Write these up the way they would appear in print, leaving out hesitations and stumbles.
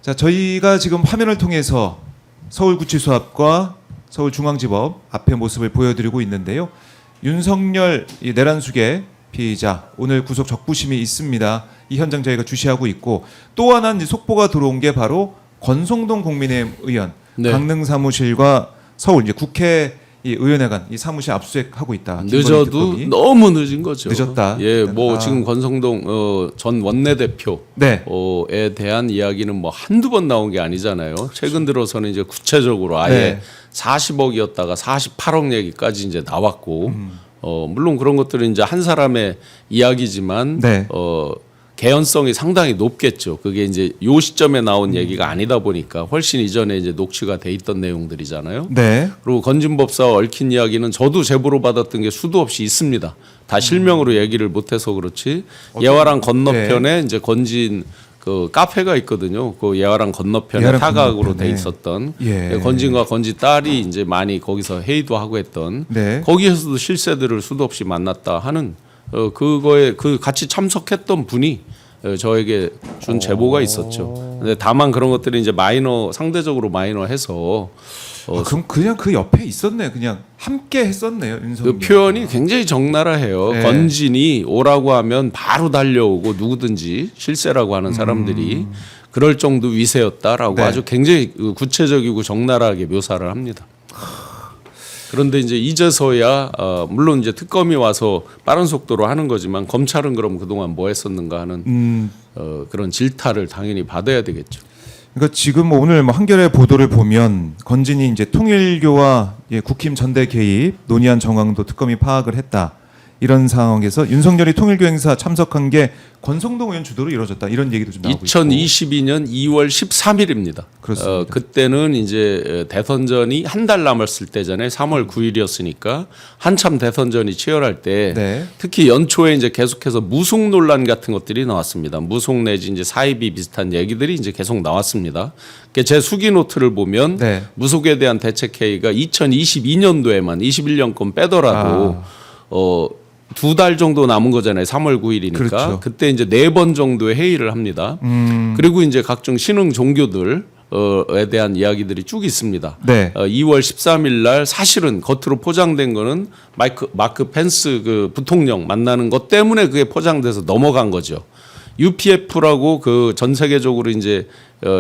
자, 저희가 지금 화면을 통해서 서울구치소 앞과 서울중앙지법 앞의 모습을 보여드리고 있는데요. 윤석열 이 내란숙의 피의자 오늘 구속 적부심이 있습니다. 이 현장 저희가 주시하고 있고 또 하나 이제 속보가 들어온 게 바로 권성동 국민의힘 의원 네. 강릉 사무실과 서울 이제 국회 이 의원회관 이 사무실 압수수색하고 있다. 늦어도 특검이. 너무 늦은 거죠. 늦었다. 예, 뭐 아. 지금 권성동 전 원내대표 네. 에 대한 이야기는 뭐 한두 번 나온 게 아니잖아요. 최근 들어서는 이제 구체적으로 아예 네. 40억이었다가 48억 얘기까지 이제 나왔고 물론 그런 것들은 이제 한 사람의 이야기지만 네. 개연성이 상당히 높겠죠. 그게 이제 요 시점에 나온 얘기가 아니다 보니까 훨씬 이전에 이제 녹취가 돼 있던 내용들이잖아요. 네. 그리고 건진법사와 얽힌 이야기는 저도 제보로 받았던 게 수도 없이 있습니다. 다 실명으로 얘기를 못해서 그렇지. 예화랑 건너편에 이제 건진 그 카페가 있거든요. 그 예화랑 건너편에 예화랑 타각으로 건너편에. 돼 있었던 예. 건진과 건지 딸이 이제 많이 거기서 회의도 하고 했던 네. 거기에서도 실세들을 수도 없이 만났다 하는 그거에 그 같이 참석했던 분이 저에게 준 제보가 있었죠. 근데 다만 그런 것들이 이제 마이너 상대적으로 마이너해서 그럼 그냥 그 옆에 있었네. 그냥 함께 했었네요. 윤석열. 그 표현이 굉장히 적나라해요. 네. 건진이 오라고 하면 바로 달려오고 누구든지 실세라고 하는 사람들이 그럴 정도 위세였다라고 네. 아주 굉장히 구체적이고 적나라하게 묘사를 합니다. 그런데 이제 이제서야 물론 이제 특검이 와서 빠른 속도로 하는 거지만 검찰은 그럼 그동안 뭐 했었는가 하는 그런 질타를 당연히 받아야 되겠죠. 그러니까 지금 오늘 뭐 한겨레 보도를 보면 건진이 이제 통일교와 국힘 전대 개입 논의한 정황도 특검이 파악을 했다. 이런 상황에서 윤석열이 통일교 행사 참석한 게 권성동 의원 주도로 이루어졌다. 이런 얘기도 좀 나오고 있고. 2022년 2월 13일입니다. 그렇습니다. 그때는 이제 대선전이 한 달 남았을 때잖아요. 3월 9일이었으니까 한참 대선전이 치열할 때 네. 특히 연초에 이제 계속해서 무속 논란 같은 것들이 나왔습니다. 무속 내지 이제 사이비 비슷한 얘기들이 이제 계속 나왔습니다. 제 수기 노트를 보면 네. 무속에 대한 대책 회의가 2022년도에만 21년권 빼더라도 2달 정도 남은 거잖아요. 3월 9일이니까. 그렇죠. 그때 이제 4번 정도의 회의를 합니다. 그리고 이제 각종 신흥 종교들에 대한 이야기들이 쭉 있습니다. 네. 2월 13일 날 사실은 겉으로 포장된 거는 마크 펜스 그 부통령 만나는 것 때문에 그게 포장돼서 넘어간 거죠. UPF라고 그 전 세계적으로 이제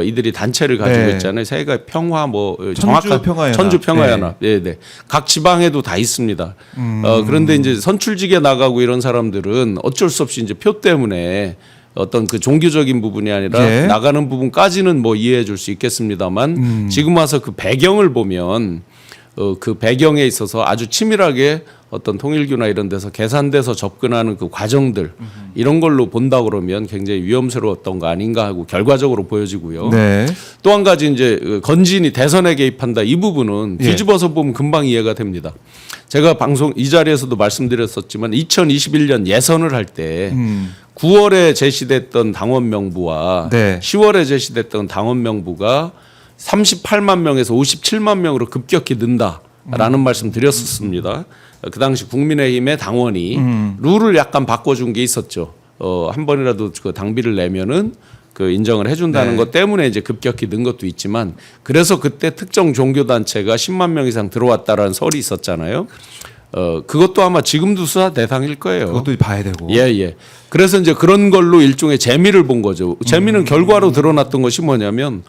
이들이 단체를 가지고 네. 있잖아요. 세계 평화 뭐 천주평화연합. 천주평화연합. 네. 네. 각 지방에도 다 있습니다. 그런데 이제 선출직에 나가고 이런 사람들은 어쩔 수 없이 이제 표 때문에 어떤 그 종교적인 부분이 아니라 예. 나가는 부분까지는 뭐 이해해 줄 수 있겠습니다만 지금 와서 그 배경을 보면 그 배경에 있어서 아주 치밀하게 어떤 통일교나 이런 데서 계산돼서 접근하는 그 과정들 이런 걸로 본다 그러면 굉장히 위험스러웠던 거 아닌가 하고 결과적으로 보여지고요. 네. 또 한 가지 이제 건진이 대선에 개입한다 이 부분은 예. 뒤집어서 보면 금방 이해가 됩니다. 제가 방송 이 자리에서도 말씀드렸었지만 2021년 예선을 할 때 9월에 제시됐던 당원 명부와 네. 10월에 제시됐던 당원 명부가 38만 명에서 57만 명으로 급격히 는다라는 말씀 드렸었습니다. 그 당시 국민의힘의 당원이 룰을 약간 바꿔준 게 있었죠. 한 번이라도 그 당비를 내면은 그 인정을 해준다는 네. 것 때문에 이제 급격히 는 것도 있지만 그래서 그때 특정 종교 단체가 10만 명 이상 들어왔다라는 설이 있었잖아요. 그것도 아마 지금도 수사 대상일 거예요. 그것도 봐야 되고. 예, 예. 그래서 이제 그런 걸로 일종의 재미를 본 거죠. 재미는 결과로 드러났던 것이 뭐냐면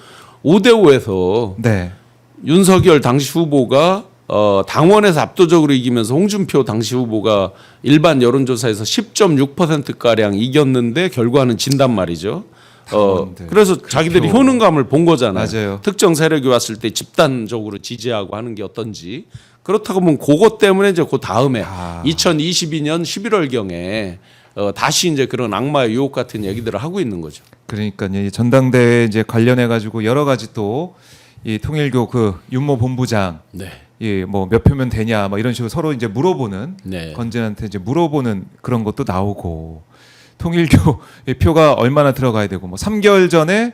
5대5에서 네. 윤석열 당시 후보가 당원에서 압도적으로 이기면서 홍준표 당시 후보가 일반 여론조사에서 10.6%가량 이겼는데 결과는 진단 말이죠. 그래서 자기들이 효능감을 본 거잖아요. 맞아요. 특정 세력이 왔을 때 집단적으로 지지하고 하는 게 어떤지. 그렇다고 보면 그것 때문에 이제 그 다음에 2022년 11월경에 다시 이제 그런 악마의 유혹 같은 얘기들을 하고 있는 거죠. 그러니까요. 이 전당대회 이제 관련해 가지고 여러 가지 또 이 통일교 그 윤모 본부장 네. 뭐 몇 표면 되냐 뭐 이런 식으로 서로 이제 물어보는 네. 건진한테 이제 물어보는 그런 것도 나오고 통일교 표가 얼마나 들어가야 되고 뭐 3개월 전에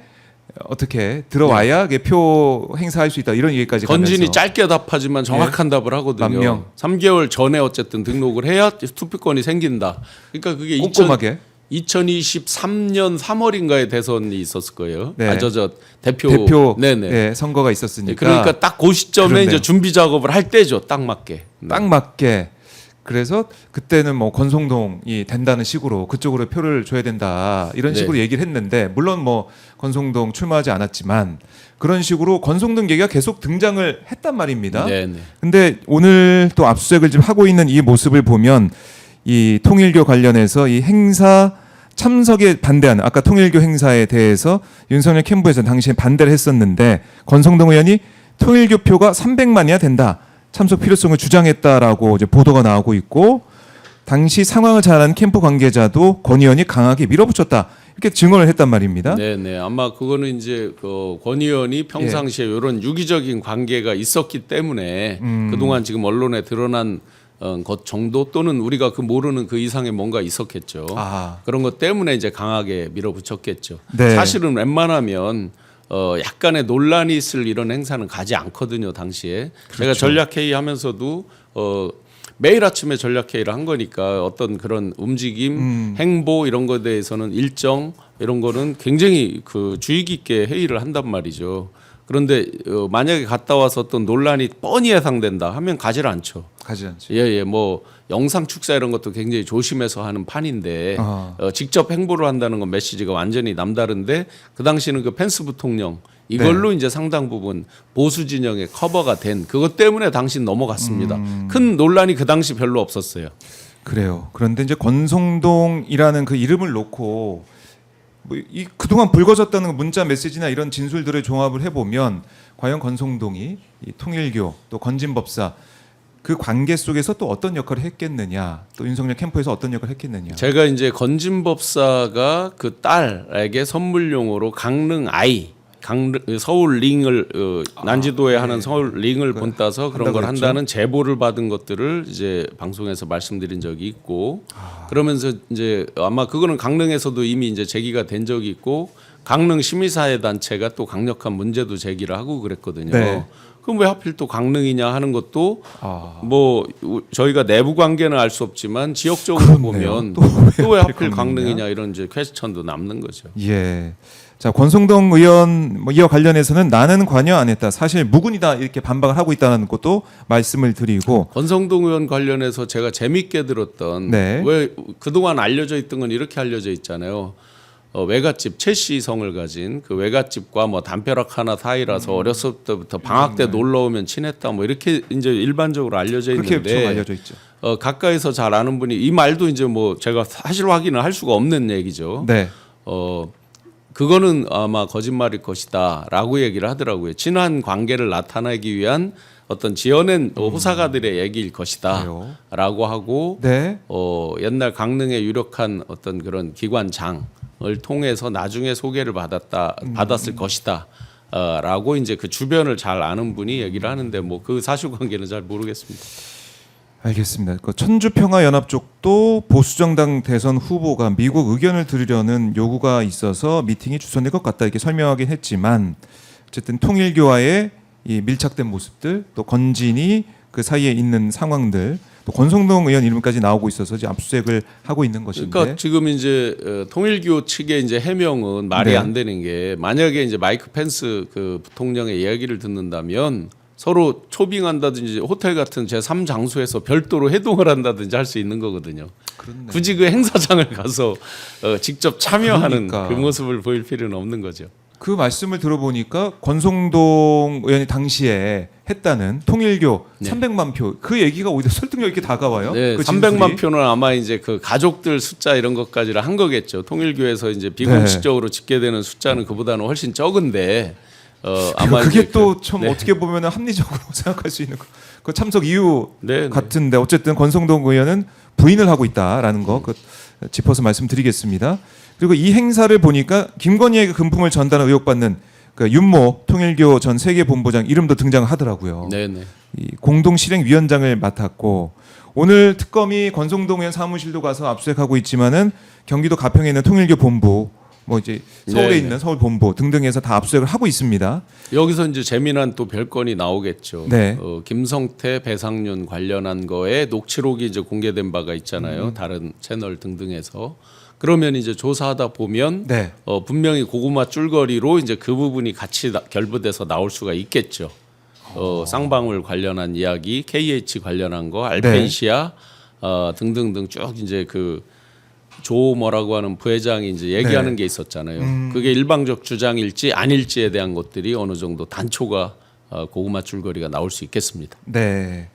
어떻게 들어와야 표 행사할 수 있다 이런 얘기까지 건진이 가면서. 짧게 답하지만 정확한 답을 하거든요. 만 명. 3개월 전에 어쨌든 등록을 해야 투표권이 생긴다. 그러니까 그게 꼼꼼하게. 2023년 3월인가에 대선이 있었을 거예요. 네. 저 대표 네네. 네, 선거가 있었으니까. 그러니까 딱 그 시점에 그렇네요. 이제 준비 작업을 할 때죠. 딱 맞게. 네. 딱 맞게. 그래서 그때는 뭐 권성동이 된다는 식으로 그쪽으로 표를 줘야 된다 이런 네. 식으로 얘기를 했는데 물론 뭐 권성동 출마하지 않았지만 그런 식으로 권성동 얘기가 계속 등장을 했단 말입니다. 네네. 근데 오늘 또 압수수색을 지금 하고 있는 이 모습을 보면 이 통일교 관련해서 이 행사 참석에 반대하는 아까 통일교 행사에 대해서 윤석열 캠프에서 당시에 반대를 했었는데 권성동 의원이 통일교 표가 300만이야 된다. 참석 필요성을 주장했다라고 이제 보도가 나오고 있고 당시 상황을 잘 아는 캠프 관계자도 권 의원이 강하게 밀어붙였다. 이렇게 증언을 했단 말입니다. 네네. 아마 그거는 이제 그 권 의원이 평상시에 이런 유기적인 관계가 있었기 때문에 그동안 지금 언론에 드러난 것 정도 또는 우리가 그 모르는 그 이상의 뭔가 있었겠죠. 아. 그런 것 때문에 이제 강하게 밀어붙였겠죠. 네. 사실은 웬만하면 약간의 논란이 있을 이런 행사는 가지 않거든요. 당시에 제가 전략회의 하면서도 매일 아침에 전략회의를 한 거니까 어떤 그런 움직임, 행보 이런 것에 대해서는 일정 이런 거는 굉장히 그 주의 깊게 회의를 한단 말이죠. 그런데 만약에 갔다 와서 어떤 논란이 뻔히 예상된다 하면 가지를 않죠. 가지 않지. 예예 뭐 영상 축사 이런 것도 굉장히 조심해서 하는 판인데 직접 행보를 한다는 건 메시지가 완전히 남다른데 그 당시는 그 펜스 부통령 이걸로 이제 상당 부분 보수 진영의 커버가 된 그것 때문에 당신 넘어갔습니다. 큰 논란이 그 당시 별로 없었어요. 그래요. 그런데 이제 권성동이라는 그 이름을 놓고 뭐 이 그동안 불거졌다는 문자 메시지나 이런 진술들을 종합을 해보면 과연 권성동이 이 통일교 또 건진법사 그 관계 속에서 또 어떤 역할을 했겠느냐 또 윤석열 캠프에서 어떤 역할을 했겠느냐 제가 이제 건진법사가 그 딸에게 선물용으로 강릉 아이 서울 링을 난지도에 하는 서울 링을 본따서 그런 걸 한다고 한다는 제보를 받은 것들을 이제 방송에서 말씀드린 적이 있고 그러면서 이제 아마 그거는 강릉에서도 이미 이제 제기가 된 적이 있고 강릉 시민사회 단체가 또 강력한 문제도 제기를 하고 그랬거든요. 네. 그럼 왜 하필 또 강릉이냐 하는 것도 뭐 저희가 내부 관계는 알 수 없지만 지역적으로 그렇네요. 보면 또 또 왜 하필 강릉이냐? 강릉이냐 이런 이제 퀘스천도 남는 거죠. 예. 자 권성동 의원 뭐 이와 관련해서는 나는 관여 안 했다 사실 무근이다 이렇게 반박을 하고 있다는 것도 말씀을 드리고 권성동 의원 관련해서 제가 재밌게 들었던 네. 왜 그동안 알려져 있던 건 이렇게 알려져 있잖아요. 외갓집 최씨 성을 가진 그 외갓집과 뭐 담벼락 하나 사이라서 어렸을 때부터 방학 때 놀러 오면 친했다 뭐 이렇게 이제 일반적으로 알려져 그렇게 좀 있는데 알려져 있죠. 가까이서 잘 아는 분이 이 말도 이제 뭐 제가 사실 확인을 할 수가 없는 얘기죠. 네. 그거는 아마 거짓말일 것이다라고 얘기를 하더라고요. 친한 관계를 나타내기 위한 어떤 지어낸 호사가들의 얘기일 그래요. 것이다라고 하고 네. 옛날 강릉의 유력한 어떤 그런 기관장을 통해서 나중에 소개를 받았을 것이다. 라고 이제 그 주변을 잘 아는 분이 얘기를 하는데 뭐 그 사실관계는 잘 모르겠습니다. 알겠습니다. 그 천주평화연합 쪽도 보수정당 대선 후보가 미국 의견을 들으려는 요구가 있어서 미팅이 주선될 것 같다 이렇게 설명하긴 했지만 어쨌든 통일교와의 이 밀착된 모습들 또 건진이 그 사이에 있는 상황들 또 권성동 의원 이름까지 나오고 있어서 이제 압수수색을 하고 있는 것인데 그러니까 지금 이제 통일교 측의 이제 해명은 말이 네. 안 되는 게 만약에 이제 마이크 펜스 그 부통령의 이야기를 듣는다면 서로 초빙한다든지 호텔 같은 제3 장소에서 별도로 회동을 한다든지 할 수 있는 거거든요. 그렇네. 굳이 그 행사장을 가서 직접 참여하는 그러니까. 그 모습을 보일 필요는 없는 거죠. 그 말씀을 들어보니까 권성동 의원이 당시에 했다는 통일교 네. 300만 표 그 얘기가 오히려 설득력 있게 다가와요. 네, 그 300만 진술이. 표는 아마 이제 그 가족들 숫자 이런 것까지를 한 거겠죠. 통일교에서 이제 비공식적으로 집계되는 숫자는 그보다는 훨씬 적은데 아마 그게 이제 또 좀 어떻게 보면 합리적으로 생각할 수 있는 그 참석 이유 네, 네. 같은데 어쨌든 권성동 의원은 부인을 하고 있다라는 거 그 짚어서 말씀드리겠습니다. 그리고 이 행사를 보니까 김건희에게 금품을 전달한 의혹받는 그 윤모 통일교 전 세계본부장 이름도 등장하더라고요. 네네. 이 공동실행위원장을 맡았고 오늘 특검이 권성동 의원 사무실도 가서 압수수색하고 있지만은 경기도 가평에 있는 통일교 본부 뭐 이제 서울에 네네. 있는 서울 본부 등등에서 다 압수수색을 하고 있습니다. 여기서 이제 재미난 또 별건이 나오겠죠. 네. 김성태, 배상윤 관련한 거에 녹취록이 이제 공개된 바가 있잖아요. 다른 채널 등등에서 그러면 이제 조사하다 보면 네. 분명히 고구마 줄거리로 이제 그 부분이 같이 결부돼서 나올 수가 있겠죠. 쌍방울 관련한 이야기, KH 관련한 거, 알펜시아 등등등 쭉 이제 그 조 뭐라고 하는 부회장이 이제 얘기하는 게 있었잖아요. 그게 일방적 주장일지 아닐지에 대한 것들이 어느 정도 단초가 고구마 줄거리가 나올 수 있겠습니다. 네.